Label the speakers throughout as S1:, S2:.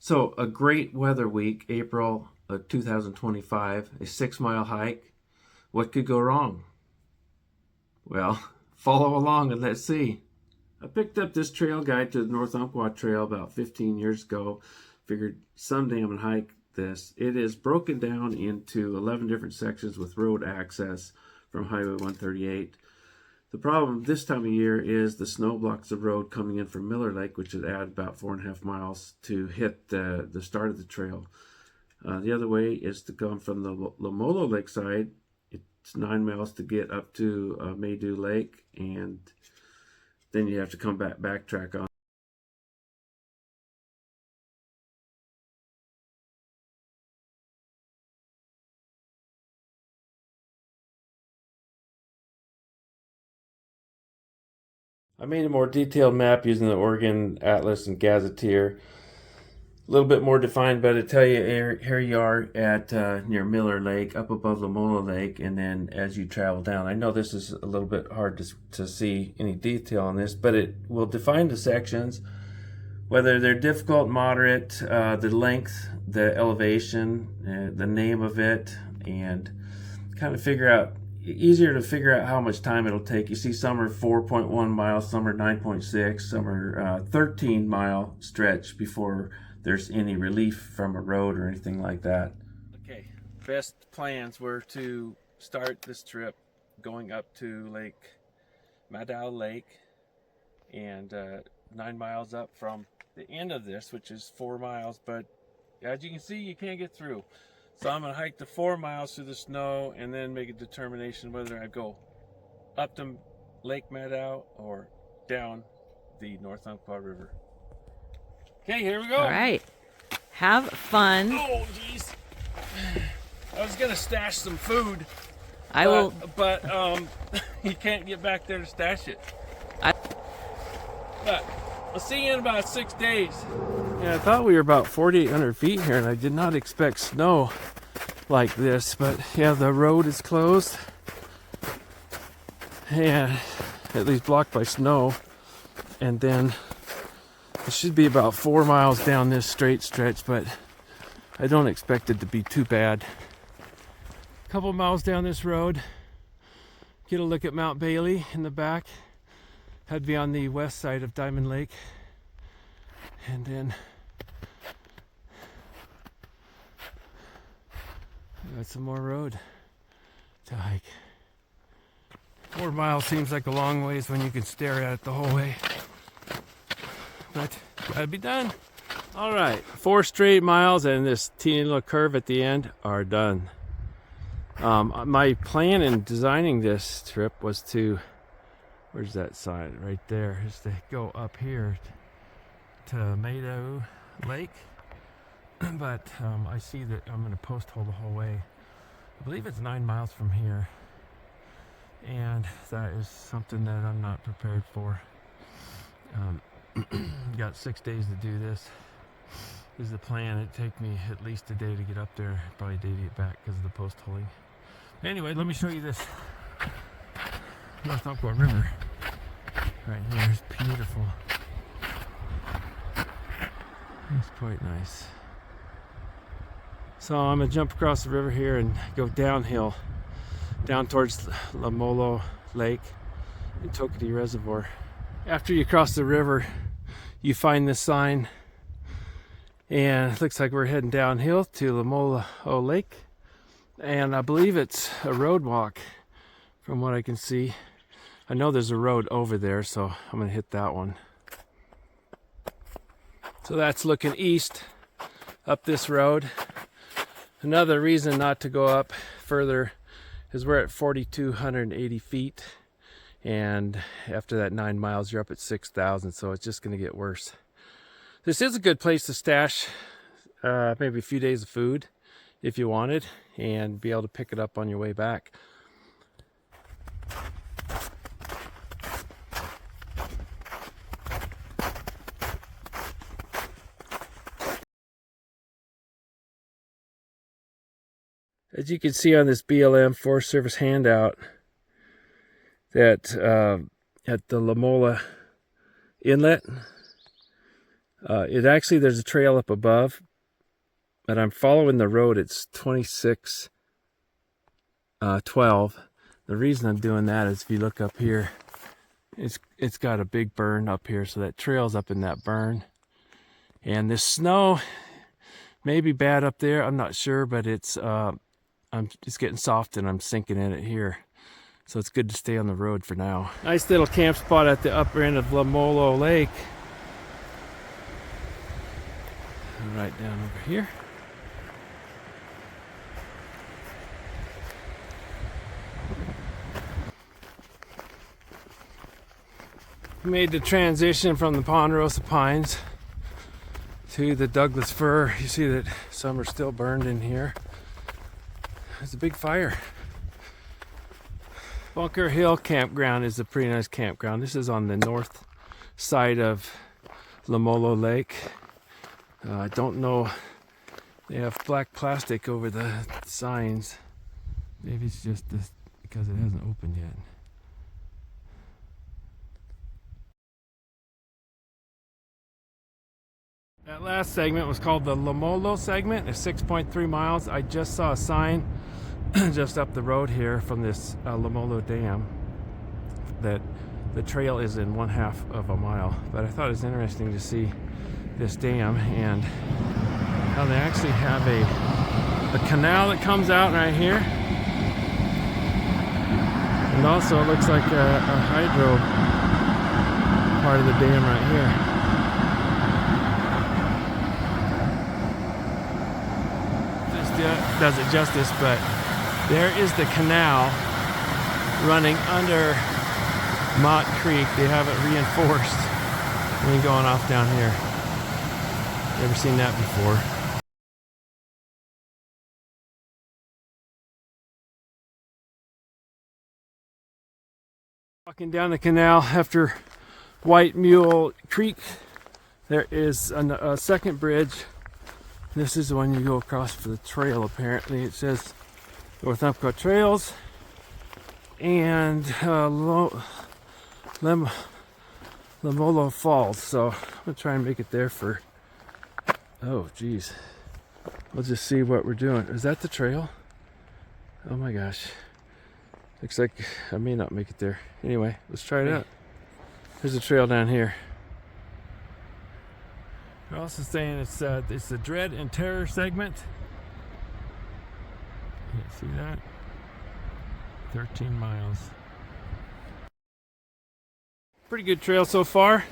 S1: So, a great weather week, April of 2025, a 6 mile hike. What could go wrong? Well, follow along and let's see. I picked up this trail guide to the North Umpqua Trail about 15 years ago. Figured someday I'm going to hike this. It is broken down into 11 different sections with road access from Highway 138. The problem this time of year is the snow blocks the road coming in from Maidu Lake, which would add about 4.5 miles to hit the start of the trail. The other way is to come from the Lemolo Lake side. It's 9 miles to get up to Maidu Lake, and then you have to come backtrack on. I made a more detailed map using the Oregon Atlas and Gazetteer. A little bit more defined, but I tell you, here you are at near Maidu Lake, up above Lemolo Lake, and then as you travel down. I know this is a little bit hard to see any detail on this, but it will define the sections, whether they're difficult, moderate, the length, the elevation, the name of it, and kind of easier to figure out how much time it'll take. You see some are 4.1 miles, some are 9.6, some are 13-mile stretch before there's any relief from a road or anything like that. Okay, best plans were to start this trip going up to Maidu Lake, and 9 miles up from the end of this, which is 4 miles, but as you can see, you can't get through. So I'm going to hike the 4 miles through the snow and then make a determination whether I go up to Lake Maidu or down the North Umpqua River. Okay, here we go.
S2: All right. Have fun.
S1: Oh, jeez. I was going to stash some food. But you can't get back there to stash it. But I'll see you in about 6 days. Yeah, I thought we were about 4,800 feet here, and I did not expect snow like this. But yeah, the road is closed, and at least blocked by snow. And then it should be about 4 miles down this straight stretch, but I don't expect it to be too bad. A couple miles down this road, get a look at Mount Bailey in the back. Had to be on the west side of Diamond Lake, and then got some more road to hike. 4 miles seems like a long ways when you can stare at it the whole way, but gotta be done. All right, 4 straight miles and this teeny little curve at the end are done. My plan in designing this trip was to, where's that sign? Right there, is to go up here to Maidu Lake. But I see that I'm going to post hole the whole way. I believe it's 9 miles from here, and that is something that I'm not prepared for. Got 6 days to do this. Is the plan. It'd take me at least a day to get up there, probably a day to get back because of the post holing. Anyway, let me show you this North Umpqua River right here. It's beautiful. It's quite nice. So I'm gonna jump across the river here and go downhill, down towards Lemolo Lake and Tokati Reservoir. After you cross the river, you find this sign, and it looks like we're heading downhill to Lemolo Lake, and I believe it's a road walk from what I can see. I know there's a road over there, so I'm gonna hit that one. So that's looking east up this road. Another reason not to go up further is we're at 4,280 feet, and after that 9 miles you're up at 6,000, so it's just going to get worse. This is a good place to stash maybe a few days of food if you wanted, and be able to pick it up on your way back. As you can see on this BLM Forest Service handout, that at the Lemolo Inlet, There's a trail up above, but I'm following the road. It's 2612. The reason I'm doing that is if you look up here, it's got a big burn up here, so that trail's up in that burn. And this snow may be bad up there, I'm not sure, but it's getting soft and I'm sinking in it here. So it's good to stay on the road for now. Nice little camp spot at the upper end of Lemolo Lake. Right down over here. We made the transition from the Ponderosa Pines to the Douglas Fir. You see that some are still burned in here. There's a big fire. Bunker Hill Campground is a pretty nice campground. This is on the north side of Lemolo Lake. I don't know. They have black plastic over the signs. Maybe it's just this because it hasn't opened yet. That last segment was called the Lemolo segment. It's 6.3 miles. I just saw a sign just up the road here from this Lemolo Dam that the trail is in 1/2 of a mile. But I thought it was interesting to see this dam and how they actually have a canal that comes out right here. And also it looks like a hydro part of the dam right here. Does it justice, but there is the canal running under Mott Creek. They have it reinforced and then going off down here. Never seen that before. Walking down the canal after White Mule Creek, there is a second bridge. This is the one you go across for the trail, apparently. It says North Umpqua Trails and Lemolo Falls. So I'm going to try and make it there for... Oh, geez. We'll just see what we're doing. Is that the trail? Oh my gosh. Looks like I may not make it there. Anyway, let's try it out. There's a trail down here. They're also saying it's the Dread and Terror segment. Can't see that. 13 miles. Pretty good trail so far.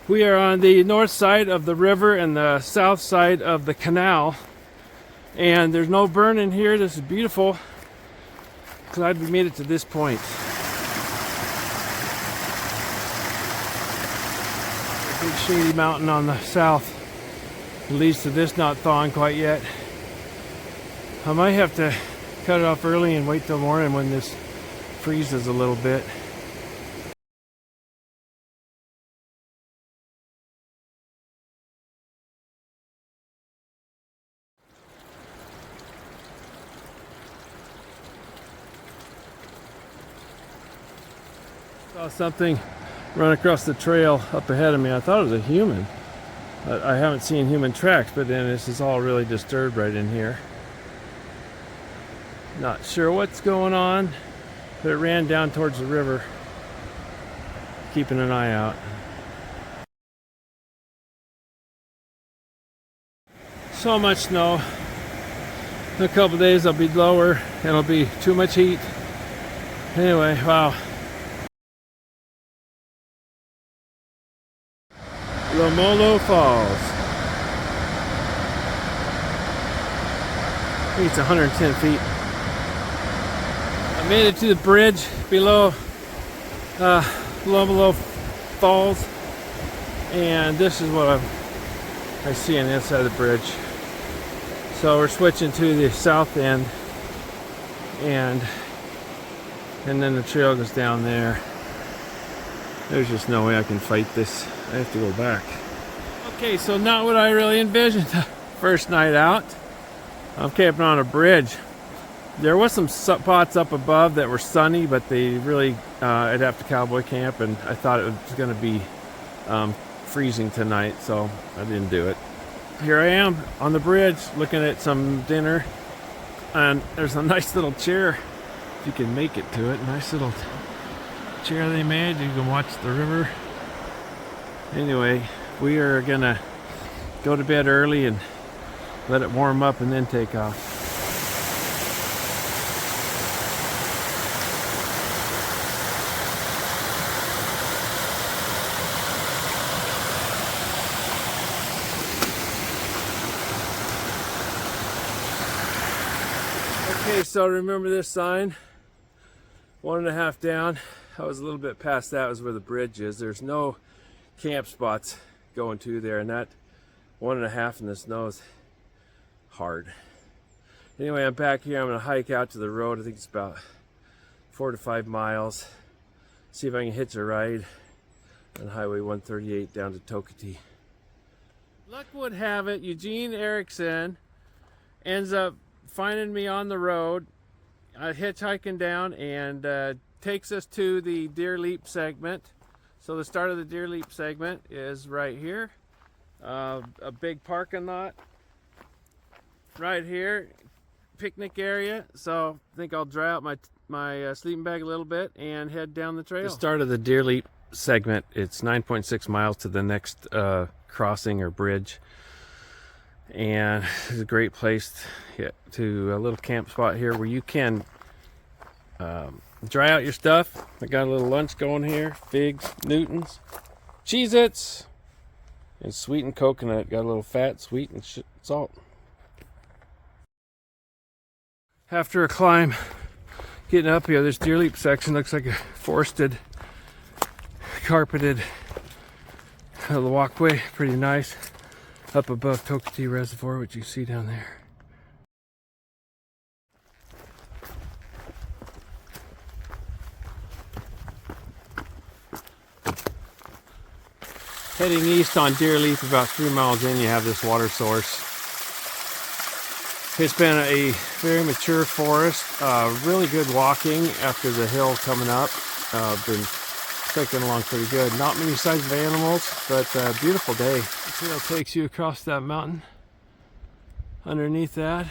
S1: We are on the north side of the river and the south side of the canal. And there's no burn in here. This is beautiful. Glad we made it to this point. Big shady mountain on the south. It leads to this not thawing quite yet. I might have to cut it off early and wait till morning when this freezes a little bit. Saw something run across the trail up ahead of me. I thought it was a human. I haven't seen human tracks, but then this is all really disturbed right in here. Not sure what's going on, but it ran down towards the river. Keeping an eye out. So much snow. In a couple days it'll be lower and it'll be too much heat. Anyway, wow. Lemolo Falls. I think it's 110 feet. I made it to the bridge below Lemolo Falls, and this is what I see on the inside of the bridge. So we're switching to the south end, and then the trail goes down there. There's just no way I can fight this. I have to go back. Okay, so not what I really envisioned. First night out, I'm camping on a bridge. There was some spots up above that were sunny, but they really, I'd have to cowboy camp, and I thought it was going to be freezing tonight, so I didn't do it. Here I am on the bridge looking at some dinner, and there's a nice little chair, if you can make it to it. Nice little chair they made. You can watch the river. Anyway, we are gonna go to bed early and let it warm up and then take off. Okay, so remember this sign, 1.5 down. I was a little bit past that, was where the bridge is. There's no camp spots going to there, and that 1.5 in the snow is hard. Anyway, I'm back here. I'm gonna hike out to the road. I think it's about 4 to 5 miles. See if I can hitch a ride on Highway 138 down to Tokati. Luck would have it, Eugene Erickson ends up finding me on the road, hitchhiking down, and takes us to the Deer Leap segment. So the start of the Deer Leap segment is right here. A big parking lot right here, picnic area. So I think I'll dry out my sleeping bag a little bit and head down the trail. The start of the Deer Leap segment, it's 9.6 miles to the next crossing or bridge. And it's a great place to a little camp spot here where you can dry out your stuff. I got a little lunch going here: figs, Newtons, Cheez-Its, and sweetened coconut. Got a little fat, sweet, and salt. After a climb, getting up here, this Deer Leap section looks like a forested, carpeted walkway. Pretty nice. Up above Tokati Reservoir, which you see down there. Heading east on Deer Leap, about 3 miles in, you have this water source. It's been a very mature forest, really good walking after the hill coming up. Been trekking along pretty good. Not many signs of animals, but beautiful day. The trail takes you across that mountain, underneath that,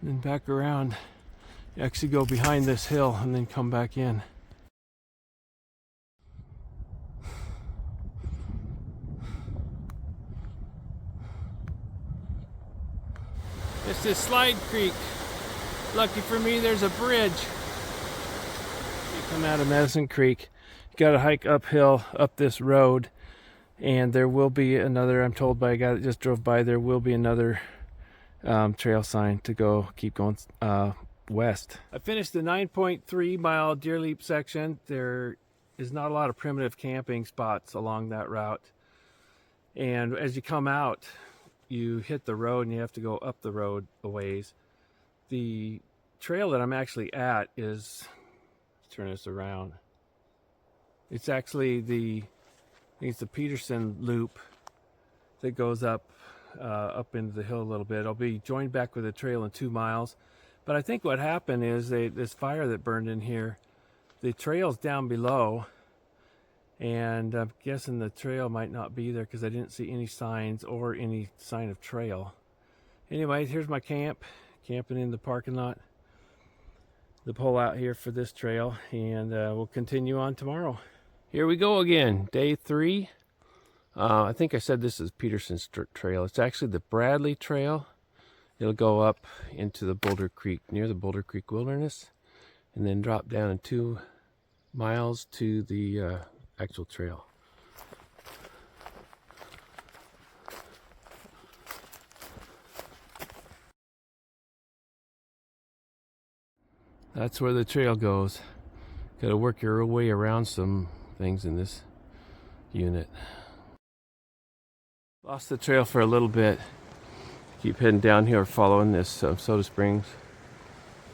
S1: and then back around. You actually go behind this hill and then come back in. This is Slide Creek. Lucky for me, there's a bridge. You come out of Medicine Creek, you gotta hike uphill up this road, and there will be another, I'm told by a guy that just drove by, there will be another trail sign to go, keep going west. I finished the 9.3 mile Deer Leap section. There is not a lot of primitive camping spots along that route, and as you come out, you hit the road and you have to go up the road a ways. The trail that I'm actually at is, let's turn this around. It's actually I think it's the Peterson loop that goes up into the hill a little bit. I'll be joined back with a trail in 2 miles. But I think what happened is this fire that burned in here, the trail's down below, and I'm guessing the trail might not be there because I didn't see any signs or any sign of trail. Anyways, here's my camp, camping in the parking lot. The pull out here for this trail, and we'll continue on tomorrow. Here we go again, day 3. I think I said this is Peterson's trail. It's actually the Bradley Trail. It'll go up into the Boulder Creek, near the Boulder Creek Wilderness, and then drop down in 2 miles to the actual trail. That's where the trail goes. Got to work your way around some things in this unit. Lost the trail for a little bit. Keep heading down here, following this Soda Springs,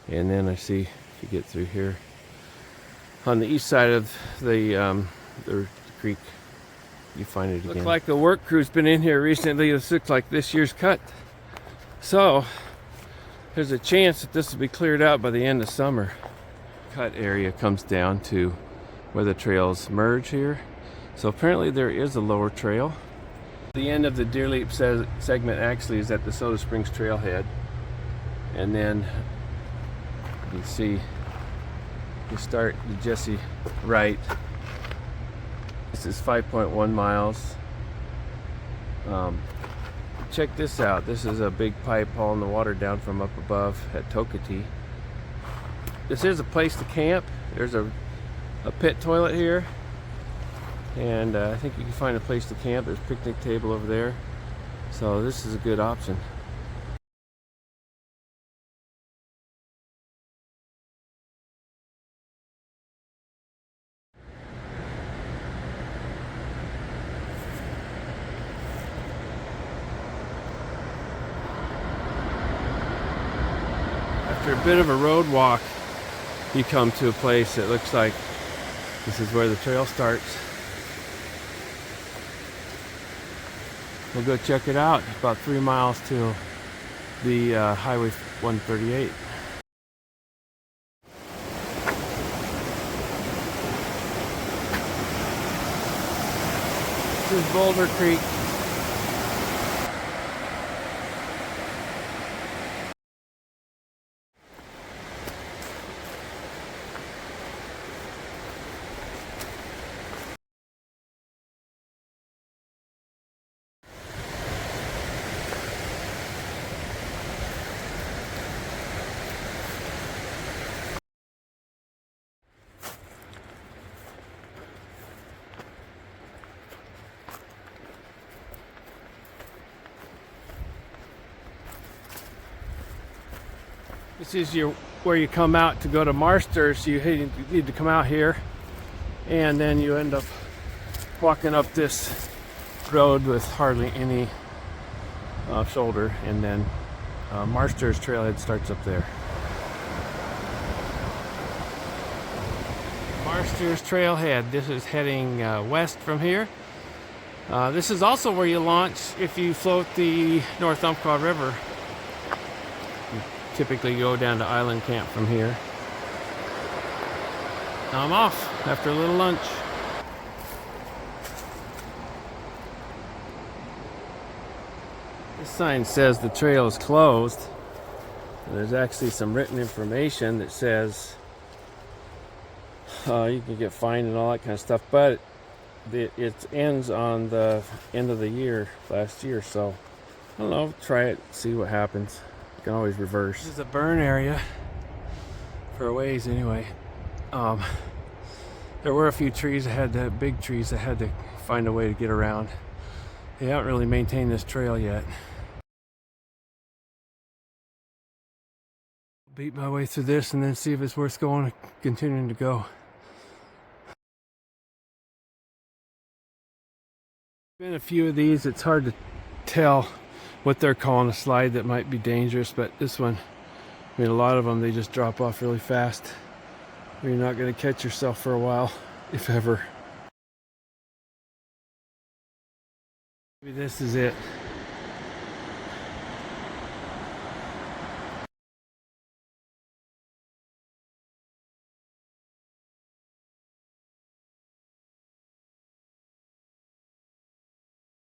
S1: and then I see, if you get through here, on the east side of the creek, you find it again. Looks like the work crew's been in here recently. This looks like this year's cut, so there's a chance that this will be cleared out by the end of summer. Cut area comes down to where the trails merge here, So apparently there is a lower trail. The end of the Deer Leap segment actually is at the Soda Springs trailhead. And then you can see you start the Jesse right. This is 5.1 miles. Check this out. This is a big pipe hauling the water down from up above at Tokati. This is a place to camp. There's a pit toilet here. And I think you can find a place to camp. There's a picnic table over there. So this is a good option. After a bit of a road walk, you come to a place that looks like this is where the trail starts. We'll go check it out. It's about 3 miles to the Highway 138. This is Boulder Creek. This is where you come out to go to Marsters. You need to come out here, and then you end up walking up this road with hardly any shoulder, and then Marsters trailhead starts up there. Marsters trailhead. This is heading west from here. This is also where you launch if you float the North Umpqua River. Typically go down to Island Camp from here. Now I'm off after a little lunch. This sign says the trail is closed. And there's actually some written information that says you can get fined and all that kind of stuff, but it ends on the end of the year, last year, so I don't know, try it, see what happens. You can always reverse. This is a burn area for a ways anyway. There were a few trees that had to, big trees that had to find a way to get around. They haven't really maintained this trail yet. Beat my way through this and then see if it's worth going, continuing to go. Been a few of these. It's hard to tell what they're calling a slide that might be dangerous, but this one, I mean, a lot of them, they just drop off really fast. You're not going to catch yourself for a while, if ever. Maybe this is it.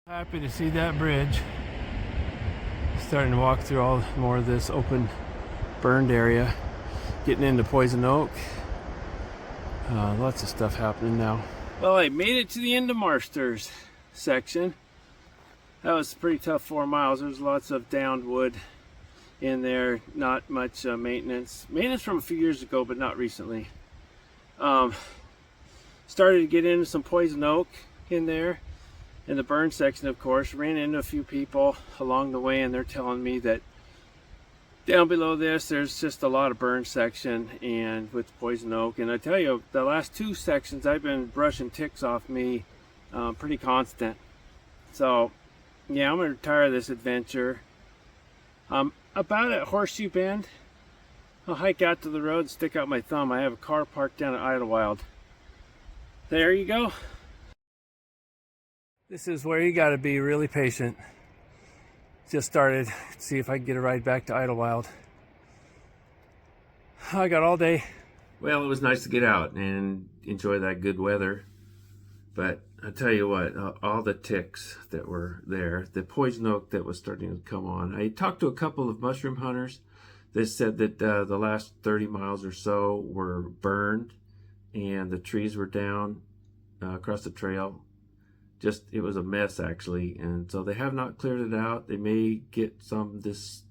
S1: Happy to see that bridge. Starting to walk through all more of this open burned area, getting into Poison Oak. Lots of stuff happening now. Well, I made it to the end of Marsters section. That was a pretty tough 4 miles. There's lots of downed wood in there, not much maintenance from a few years ago, but not recently. Started to get into some Poison Oak in there. In the burn section, of course, ran into a few people along the way, and they're telling me that down below this, there's just a lot of burn section and with Poison Oak. And I tell you, the last 2 sections, I've been brushing ticks off me pretty constant. So, yeah, I'm going to retire this adventure. About at Horseshoe Bend, I'll hike out to the road and stick out my thumb. I have a car parked down at Idlewild. There you go. This is where you got to be really patient. Just started. See if I can get a ride back to Idlewild. I got all day. Well, it was nice to get out and enjoy that good weather. But I tell you what, all the ticks that were there, the poison oak that was starting to come on. I talked to a couple of mushroom hunters that said that the last 30 miles or so were burned and the trees were down across the trail. Just, it was a mess actually. And so they have not cleared it out. They may get some this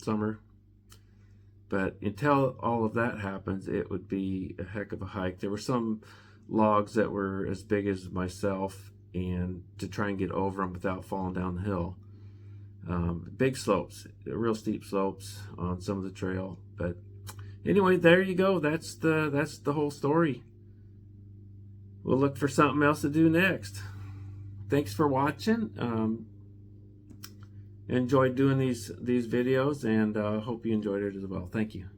S1: summer. But until all of that happens, it would be a heck of a hike. There were some logs that were as big as myself, and to try and get over them without falling down the hill. Big slopes, real steep slopes on some of the trail. But anyway, there you go. That's the whole story. We'll look for something else to do next. Thanks for watching. Enjoyed doing these videos, and hope you enjoyed it as well. Thank you.